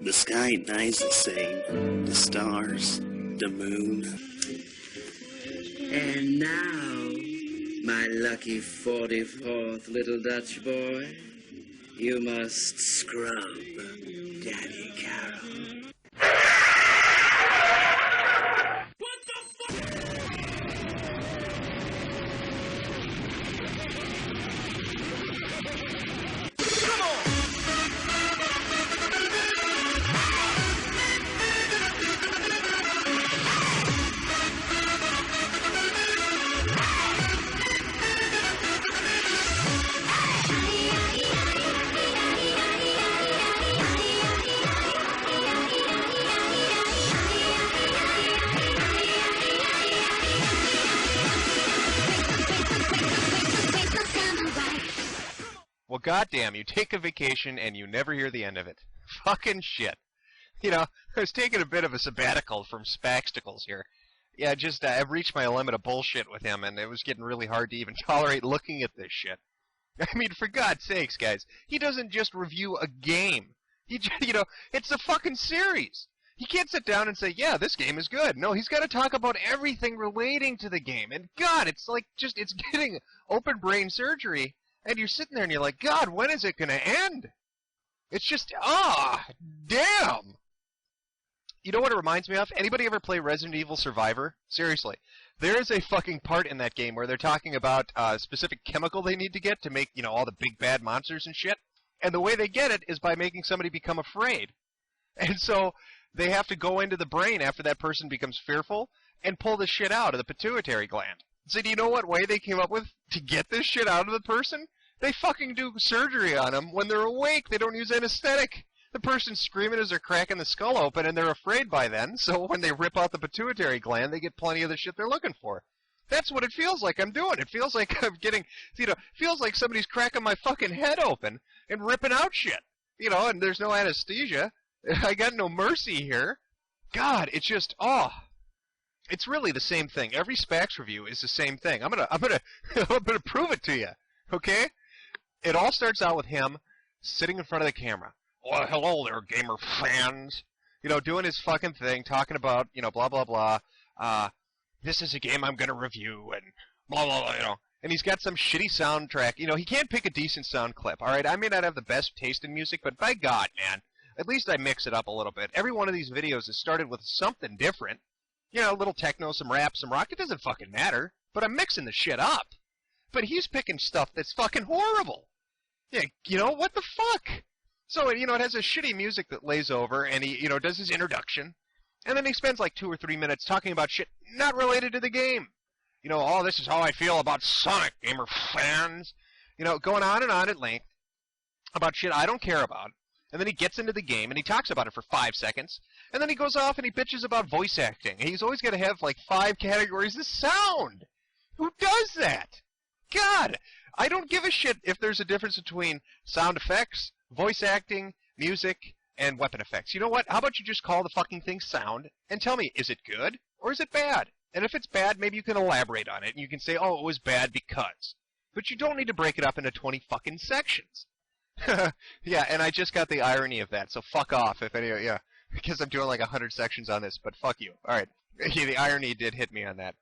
The sky nice the same, the stars, the moon. And now, my lucky 44th little Dutch boy, you must scrub Daddy Carol. Well, goddamn, you take a vacation and you never hear the end of it. Fucking shit. You know, I was taking a bit of a sabbatical from Spax3 here. Yeah, just, I've reached my limit of bullshit with him, and it was getting really hard to even tolerate looking at this shit. I mean, for God's sakes, guys, he doesn't just review a game. He just, you know, it's a fucking series. He can't sit down and say, yeah, this game is good. No, he's got to talk about everything relating to the game. And God, it's like just, it's getting open brain surgery. And you're sitting there and you're like, God, when is it going to end? It's just, damn. You know what it reminds me of? Anybody ever play Resident Evil Survivor? Seriously. There is a fucking part in that game where they're talking about a specific chemical they need to get to make, you know, all the big bad monsters and shit. And the way they get it is by making somebody become afraid. And so they have to go into the brain after that person becomes fearful and pull the shit out of the pituitary gland. So do you know what way they came up with to get this shit out of the person? They fucking do surgery on them when they're awake. They don't use anesthetic. The person's screaming as they're cracking the skull open, and they're afraid by then, so when they rip out the pituitary gland, they get plenty of the shit they're looking for. That's what it feels like I'm doing. It feels like I'm getting, you know, feels like somebody's cracking my fucking head open and ripping out shit. You know, and there's no anesthesia. I got no mercy here. God, it's just, it's really the same thing. Every Spax review is the same thing. I'm gonna prove it to you. Okay? It all starts out with him sitting in front of the camera. Well, hello there, gamer fans. You know, doing his fucking thing, talking about, you know, blah blah blah. This is a game I'm gonna review, and blah blah blah. You know, and he's got some shitty soundtrack. You know, he can't pick a decent sound clip. All right, I may not have the best taste in music, but by God, man, at least I mix it up a little bit. Every one of these videos has started with something different. You know, a little techno, some rap, some rock. It doesn't fucking matter. But I'm mixing the shit up. But he's picking stuff that's fucking horrible. Yeah, you know, what the fuck? So, you know, it has a shitty music that lays over, and he, you know, does his introduction. And then he spends like 2 or 3 minutes talking about shit not related to the game. You know, oh, this is how I feel about Sonic, gamer fans. You know, going on and on at length about shit I don't care about. And then he gets into the game, and he talks about it for 5 seconds. And then he goes off and he bitches about voice acting. And he's always got to have like 5 categories of sound. Who does that? God, I don't give a shit if there's a difference between sound effects, voice acting, music, and weapon effects. You know what? How about you just call the fucking thing sound and tell me, is it good or is it bad? And if it's bad, maybe you can elaborate on it. And you can say, oh, it was bad because. But you don't need to break it up into 20 fucking sections. Yeah, and I just got the irony of that, so fuck off if any, yeah, because I'm doing like 100 sections on this, but fuck you. Alright, the irony did hit me on that.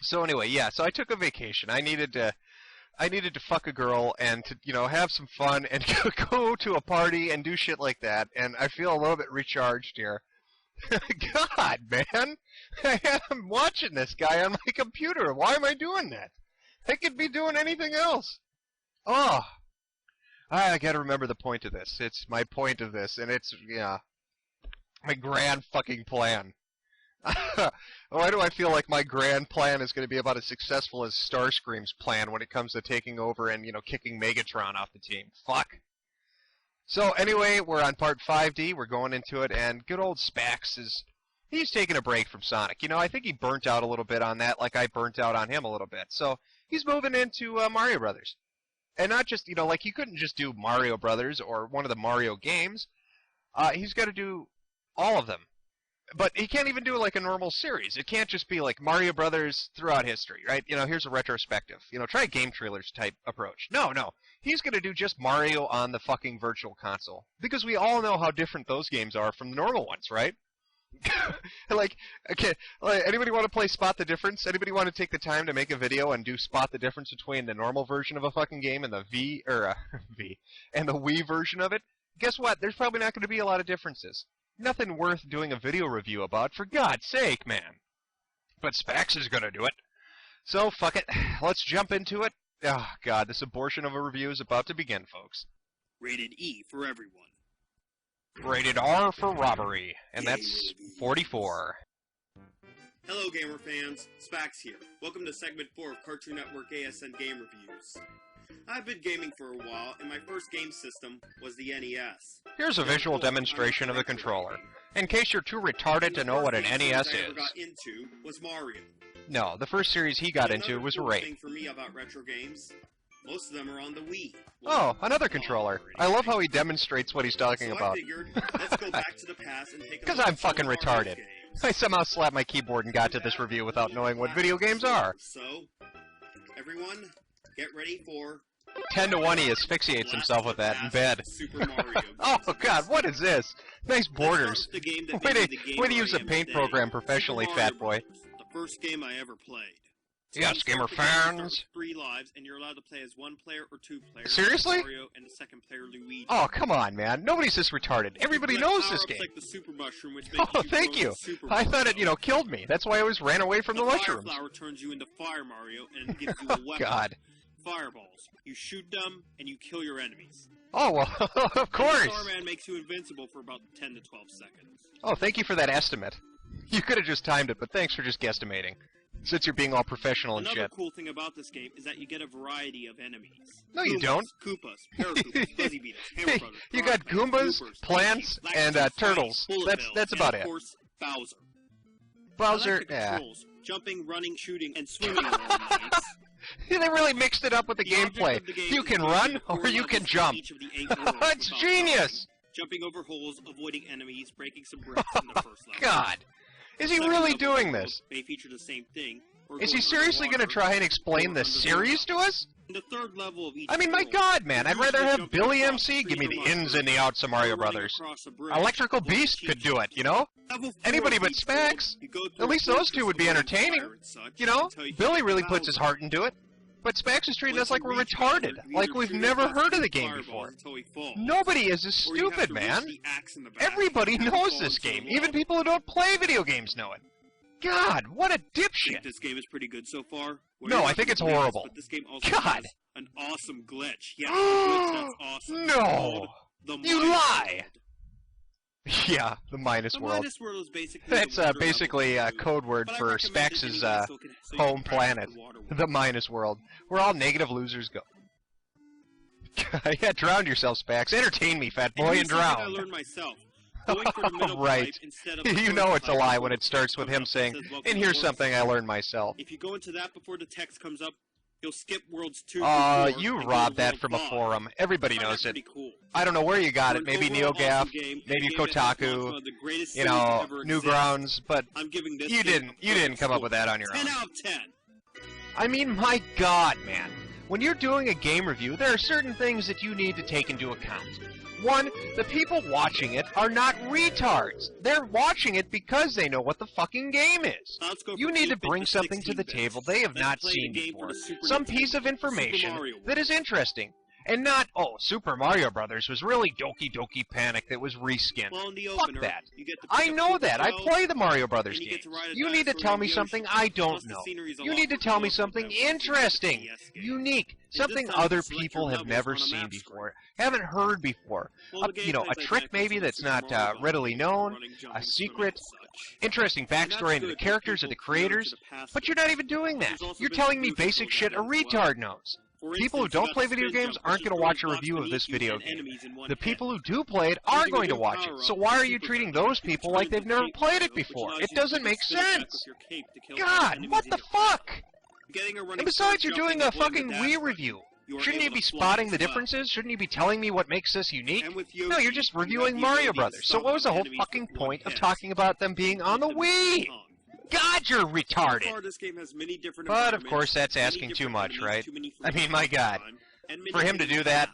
So anyway, yeah, so I took a vacation. I needed to fuck a girl and to, you know, have some fun and go to a party and do shit like that, and I feel a little bit recharged here. God, man, I'm watching this guy on my computer. Why am I doing that? I could be doing anything else. Oh, I gotta remember the point of this. It's my point of this, and it's, yeah, my grand fucking plan. Why do I feel like my grand plan is going to be about as successful as Starscream's plan when it comes to taking over and, you know, kicking Megatron off the team? Fuck. So anyway, we're on part 5D. We're going into it, and good old Spax he's taking a break from Sonic. You know, I think he burnt out a little bit on that, like I burnt out on him a little bit. So he's moving into Mario Brothers. And not just, you know, like, he couldn't just do Mario Brothers or one of the Mario games. He's got to do all of them. But he can't even do it like a normal series. It can't just be like Mario Brothers throughout history, right? You know, here's a retrospective. You know, try a game trailers type approach. No. He's going to do just Mario on the fucking virtual console. Because we all know how different those games are from the normal ones, right? Like, okay, anybody want to play Spot the Difference? Anybody want to take the time to make a video and do Spot the Difference between the normal version of a fucking game and the and the Wii version of it? Guess what? There's probably not going to be a lot of differences. Nothing worth doing a video review about, for God's sake, man. But Spax is going to do it. So, fuck it. Let's jump into it. Oh, God, this abortion of a review is about to begin, folks. Rated E for everyone. Rated R for robbery, and that's 44. Hello, gamer fans. Spax here. Welcome to segment 4 of Cartoon Network ASN Game Reviews. I've been gaming for a while, and my first game system was the NES. Here's a visual demonstration of the controller, in case you're too retarded to know what an NES I ever is. got into was Mario. No, the first series he got into Another was cool Rape. thing for me about retro games, most of them are on the Wii. Oh, another controller. I love how he demonstrates what he's talking So about. I figured, let's go back to the past and take a Because look I'm at some fucking of our retarded. games. I somehow slapped my keyboard and got to this review without knowing what video games are. So, everyone, get ready for 10 to 1 he asphyxiates himself with that in bed. Super Mario. Oh god, what is this? Nice borders. Let's start with the game that Way made to, me the gamer way to use I a am paint today. program professionally, Super Mario fat boy. Brothers, the first game I ever played. Yes, gamer You start fans. with 3 lives, and you're allowed to play as 1 player or 2 players. Seriously? Mario and the second player Luigi. Oh, come on, man. Nobody's this retarded. Everybody You collect knows this power-ups game. Like the super mushroom, which makes Oh, you thank grow you. into Super I thought it, Mario. killed me. That's why I always ran away from the Fire mushrooms. flower turns you into Fire Mario and gives you a Oh, weapon. God. Fireballs. You shoot them and you kill your enemies. Oh, well, of course. Starman makes you invincible for about 10 to 12 seconds. Oh, thank you for that estimate. You could have just timed it, but thanks for just guesstimating. Since you're being all professional and Another shit. cool thing about this game is that you get a variety of enemies. No, you Goombas, don't. Koopas, Paracoopers, Fuzzy Beetles, Hammer Brothers, You got Frogmen, Goombas, Bloopers, plants, Black and Teeth, turtles. Bullet That's Bill, about and it. of course, Bowser. Bowser, I like the yeah. controls. Jumping, running, shooting, and swimming are all nice. They really mixed it up with the object gameplay. of the game You is can to run, do or 4 you can levels in jump. each of the 8 worlds It's without genius! stopping. Jumping over holes, avoiding enemies, breaking some bricks in the first level. God. Is he Second really level doing levels this? May feature the same thing. Or Is go he under seriously water, going to try and explain or the under the series to us? In the third level of each I mean, my world, god, man, I'd you're rather usually have jumping Billy across MC give me trees the or ins and the outs of Mario or running Brothers. across a bridge, Electrical or Beast could do it, you know? Level 4 Anybody of but each world, Spax. you go At through least a those two fortress would be avoiding entertaining. fire and such You know, until you Billy hit really Bowser. puts his heart into it. But Spax is treating Once us like you we're reach retarded, Bowser, you like either we've shoot never him heard of the with game fireballs before. until he falls, Nobody is this or you have stupid, to reach man. the axe in the back Everybody and knows fall this into the game. wall. Even people who don't play video games know it. God, what a I think dipshit. this game is pretty good so far. Well, No, you're I not think gonna it's believe this, horrible. But this game also God. has an awesome glitch. Yeah, a glitch that's awesome. No. Called the You Minus lie. World. Yeah, the minus The world. Minus World is basically That's the Wonder basically a Level code word but I for recommend it Spax's anyway so you home can practice planet, the water the minus world, where all negative losers go. Yeah, drown yourself, Spax. Entertain me, fat boy, here's and something I drown. learned myself. Going for the middle Right. pipe instead of You the know first it's a pipe lie before when the it starts text with comes him up saying, that says, "Welcome and to here's World something I 6." learned myself. If you go into that before the text comes up, you'll skip worlds 2 through 4 You and go robbed to that world from a 5. forum. Everybody I find knows that it. pretty cool. I don't know where you got For it. an Maybe overall NeoGaf, awesome game, and maybe a game that has launched Kotaku, one of the greatest you series to know, ever exist. Newgrounds, but I'm giving this you game a didn't come up score. with that on your 10 own. out of 10. I mean, my god, man. When you're doing a game review, there are certain things that you need to take into account. One, the people watching it are not retards. They're watching it because they know what the fucking game is. Now let's go You from need to 8-bit bring something to the 16-bit. table they have Let's not play seen the game for before. the Super Some Nintendo, piece of Super information Mario World. that is interesting. And not, oh, Super Mario Brothers was really Doki Doki Panic that was reskinned. Well, in the Fuck opener, that. you get to I pick up know Koopa that. I Joe, play the Mario Brothers and you get games. to ride a You need to dinosaur tell in me the something ocean. I Plus don't the know. scenery's a You lot need to more tell me colorful something than what you see in the interesting, DS game. unique, And this something time you other select people your have levels never on a seen map before, haven't heard before. Well, the You know, gameplay a is trick identical maybe to that's Super not Mario Bros. readily known, Running, a jumping, secret, swimming, and such. interesting And that's backstory into good the for characters of people the creators, familiar to the past but you're not even doing that. There's also You're been telling me some boosts basic to shit a that as well. retard knows. For People who instance, don't you got play the video spin games jump, aren't which going to is watch a throwing review of blocks this beneath you video and game. enemies in one The hit. people who do play it are Using going a to new watch it. power-up, So why are you Super treating Jump, those you people turn like they've into never Cape played it Mario, which before? allows It you to doesn't do make spin attack sense. with your cape to kill God, enemies what in the your path. fuck? Getting a running And besides, start, you're jumping, doing a and holding fucking the dash Wii button. review. You are Shouldn't you able be to fly spotting as the well. differences? Shouldn't you be telling me what makes this unique? And with Yoshi, No, you're just you have reviewing the Mario ability to Brothers. So stomp what was the on whole enemies fucking with one point of hit. talking about them being on the Hit them with Wii? the tongue. God, you're So retarded. far, this game has many different But of environments, course, that's many asking too different much, enemies, right? too many I mean, my freezes God. time, and many For him to hidden do that,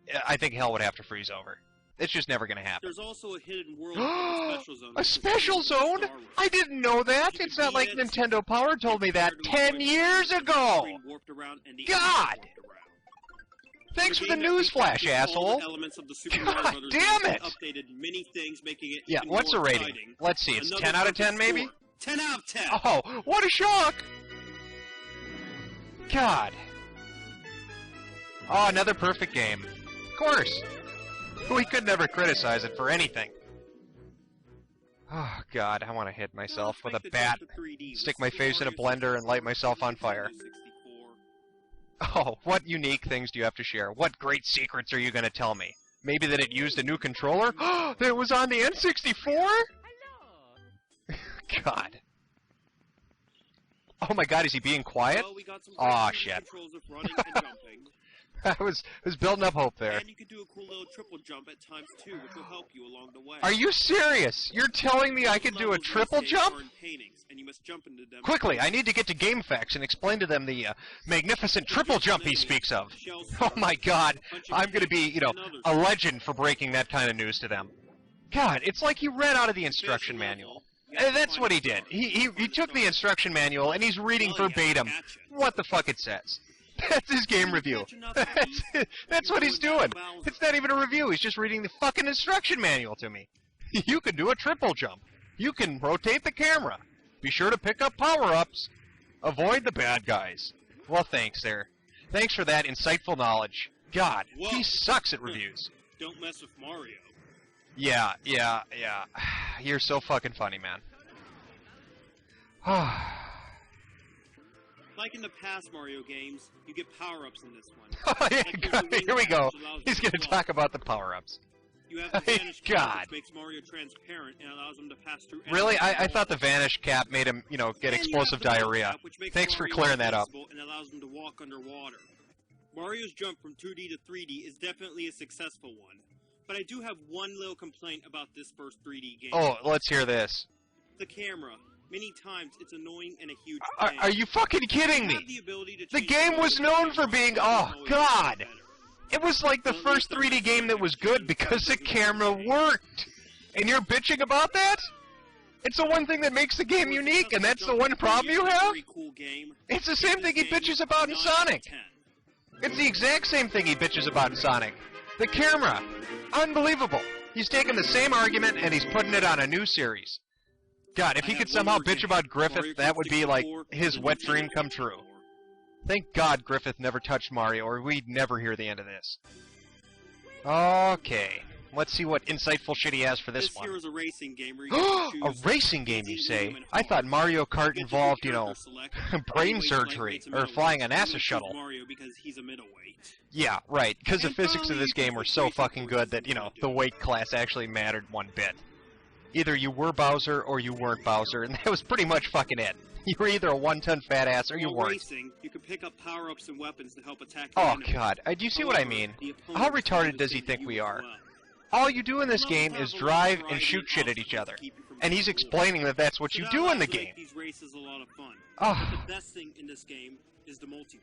paths. I think hell would have to freeze over. It's just never gonna happen. There's also a hidden world called a special zone. A which is special similar to zone? Star Wars. I didn't know that. You It's can not like beat it, Nintendo Power told me that prepare to 10 avoid years the ago. screen warped around and the God! enemies warped around. Thanks for the game that newsflash, recaptures all asshole. the elements of the Super Mario God Brothers damn games it! and updated many things, making it Yeah, even what's the more rating? exciting. Let's see, it's Another 10 out of 10 perfect maybe? score. 10 out of 10. Oh, what a shock! God. Oh, another perfect game. Of course. We could never criticize it for anything. Oh, God, I want to hit myself with a bat, stick my face in a blender, and light myself on fire. Oh, what unique things do you have to share? What great secrets are you going to tell me? Maybe that it used a new controller? That it was on the N64? God. Oh my God, is he being quiet? Well, we got some Aw, great shit. controls of running and jumping. I was building up hope there. And you can do a cool little triple jump at times too, which will help you along the way. Are you serious? You're telling me I could do a triple jump? And you must jump into them. Quickly, I need to get to GameFAQs and explain to them the magnificent triple jump he speaks of. Oh my God, I'm gonna be, you know, a legend for breaking that kind of news to them. God, it's like he read out of the instruction manual. That's what he did. He took the instruction manual and he's reading verbatim what the fuck it says. That's his game review. That's what he's doing. It's not even a review. He's just reading the fucking instruction manual to me. You can do a triple jump. You can rotate the camera. Be sure to pick up power-ups. Avoid the bad guys. Well, thanks there. Thanks for that insightful knowledge. God, he sucks at reviews. Don't mess with Mario. Yeah. You're so fucking funny, man. Like in the past Mario games, you get power-ups in this one. Oh, yeah, Like there's a wing here we go. cap, which allows He's you going to to fly. talk about the power-ups. You have the Vanish Cap, God. which makes Mario transparent and allows him to pass through. Really? anything. I thought the Vanish Cap made him, you know, get And you explosive have the Bubble diarrhea. Cap, which makes Thanks for Mario clearing that up. invincible and allows him to walk underwater. Mario's jump from 2D to 3D is definitely a successful one, but I do have one little complaint about this first 3D game. Oh, let's hear this. The camera. Many times it's annoying and a huge pain. Are you fucking kidding You me? have the ability to The change game the was mode of known the for camera, being, but oh, it's always God. better. It was like the first 3D game that was good because the camera worked. And you're bitching about that? It's the one thing that makes the game unique, and that's the one problem you have? It's the same thing he bitches about in Sonic. It's the exact same thing he bitches about in Sonic. The camera. Unbelievable. He's taking the same argument and he's putting it on a new series. God, if he could somehow bitch about Griffith, that would be like his wet dream come true. Thank God Griffith never touched Mario, or we'd never hear the end of this. Okay. Let's see what insightful shit he has for this one. Here is a racing game where you get to A choose racing game, you easy, say? medium, and I hard. thought Mario Kart You get to involved, do you know, character select. brain Heavyweight, surgery, lightweights, and or middleweights. flying a I'm gonna NASA choose shuttle. Mario because he's a middleweight. Yeah, right, because the And physics of finally, this you game get were the so racing fucking courses good that, if you you know, want to. the weight class actually mattered one bit. Either you were Bowser or you weren't Bowser, and that was pretty much fucking it. You were either a one-ton fat ass or you While weren't. racing, you can pick up power-ups and weapons to help attack Oh, enemies. God. Do you see what I However, mean? the opponents How can retarded use does he them think you we as are? well. All you do in this Levels game have is a lot of drive and variety shoot and shit at obstacles each other. to keep you from And he's getting bored. explaining that that's what So you that do in allows the to make game. These races a lot of fun. Oh. But the best thing in this game is the multiplayer.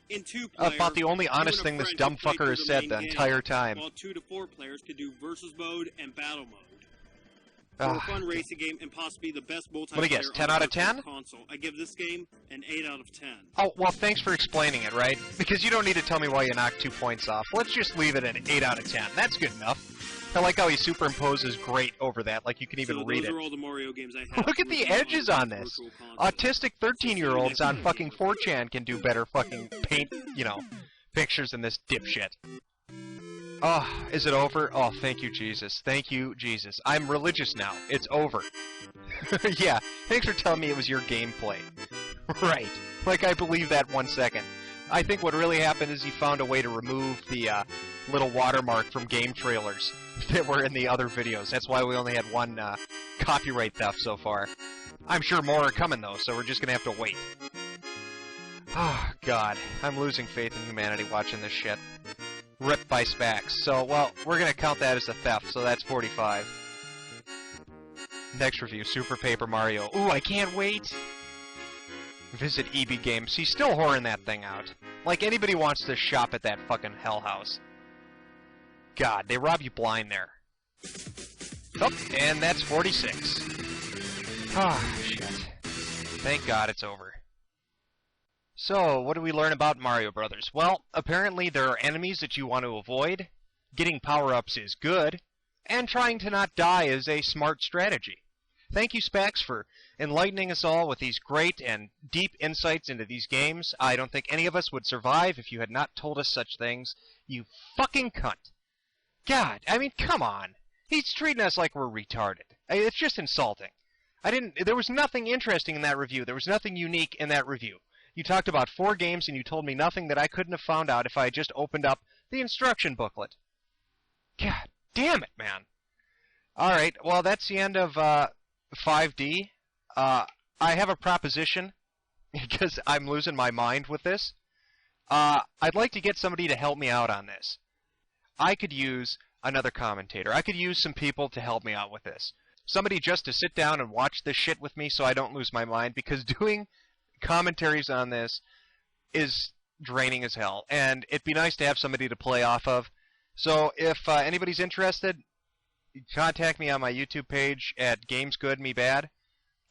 In 2-player, About the only you honest and a thing this friend dumb can play fucker through has the said main the game, entire time. while 2 to 4 players can do versus mode and battle mode. For a Ah. fun racing game and possibly the best multiplayer What do you guess, on 10 the out of virtual 10? console, I give this game an 8 out of 10. Oh, well, thanks for explaining it, right? Because you don't need to tell me why you knocked 2 points off. Let's just leave it at an 8 out of 10. That's good enough. I like how he superimposes great over that, like you can even So read those it. are all the Mario games I have. Look at the edges on this. Autistic 13-year-olds on fucking 4chan can do better fucking paint, you know, pictures than this dipshit. Oh, is it over? Oh, thank you, Jesus. Thank you, Jesus. I'm religious now. It's over. Yeah, thanks for telling me it was your gameplay. Right. Like I believe that 1 second. I think what really happened is he found a way to remove the little watermark from game trailers that were in the other videos. That's why we only had one copyright theft so far. I'm sure more are coming though, so we're just gonna have to wait. Oh, God. I'm losing faith in humanity watching this shit. Ripped by Spax. So, well, we're gonna count that as a theft, so that's 45. Next review, Super Paper Mario. Ooh, I can't wait! Visit EB Games. He's still whoring that thing out. Like anybody wants to shop at that fucking hell house. God, they rob you blind there. Oh, and that's 46. Ah, shit. Thank God it's over. So, what do we learn about Mario Brothers? Well, apparently there are enemies that you want to avoid, getting power-ups is good, and trying to not die is a smart strategy. Thank you, Spax, for enlightening us all with these great and deep insights into these games. I don't think any of us would survive if you had not told us such things. You fucking cunt. God, I mean, come on. He's treating us like we're retarded. It's just insulting. There was nothing interesting in that review. There was nothing unique in that review. You talked about 4 games and you told me nothing that I couldn't have found out if I had just opened up the instruction booklet. God damn it, man. Alright, well, that's the end of 5D. I have a proposition, because I'm losing my mind with this. I'd like to get somebody to help me out on this. I could use another commentator. I could use some people to help me out with this. Somebody just to sit down and watch this shit with me so I don't lose my mind, because doing commentaries on this is draining as hell, and it'd be nice to have somebody to play off of. So if anybody's interested, contact me on my YouTube page at GamesGoodMeBad,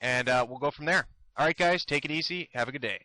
and we'll go from there. Alright guys, take it easy, have a good day.